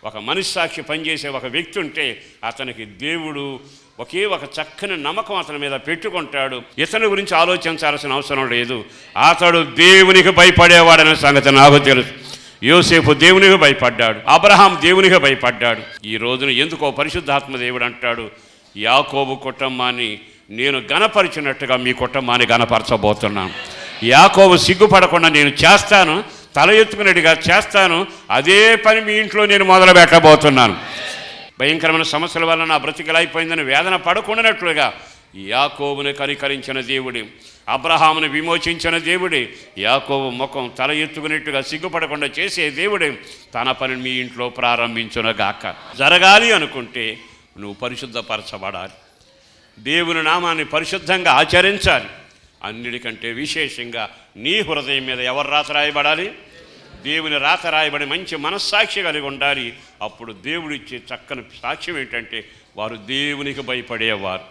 ఒక మనస్సాక్షి పనిచేసే ఒక వ్యక్తి ఉంటే అతనికి దేవుడు ఒకే ఒక చక్కని నమ్మకం అతని మీద పెట్టుకుంటాడు. ఇతని గురించి ఆలోచించాల్సిన అవసరం లేదు. అతడు దేవునికి భయపడేవాడనే సంగతి నాకు తెలుసు. యోసేపు దేవునికి భయపడ్డాడు, అబ్రహాం దేవునికి భయపడ్డాడు. ఈ రోజున ఎందుకో పరిశుద్ధాత్మ దేవుడు అంటాడు, యాకోబు కుటుంబాన్ని నేను గణపరిచినట్టుగా మీ కుటుంబాన్ని గణపరచబోతున్నాను. యాకోబు సిగ్గుపడకుండా నేను చేస్తాను, తల ఎత్తుకునేట్టుగా చేస్తాను. అదే పని మీ ఇంట్లో నేను మొదలు పెట్టబోతున్నాను. భయంకరమైన సమస్యల వల్ల నా బ్రతికలైపోయిందని వేదన పడకుండానట్లుగా యాకోబుని కనికరించిన దేవుడి, అబ్రహాముని విమోచించిన దేవుడి, యాకోబు ముఖం తల ఎత్తుకునేట్టుగా సిగ్గుపడకుండా చేసే దేవుడి తన పని మీ ఇంట్లో ప్రారంభించునుగాక. జరగాలి అనుకుంటే నువ్వు పరిశుద్ధపరచబడాలి, దేవుని నామాన్ని పరిశుద్ధంగా ఆచరించాలి. అన్నిటికంటే విశేషంగా నీ హృదయం మీద ఎవరు రాత రాయబడాలి? దేవుని రాత రాయబడి మంచి మనస్సాక్షి కలిగి ఉండాలి. అప్పుడు దేవుడిచ్చే చక్కని సాక్ష్యం ఏంటంటే వారు దేవునికి భయపడేవారు.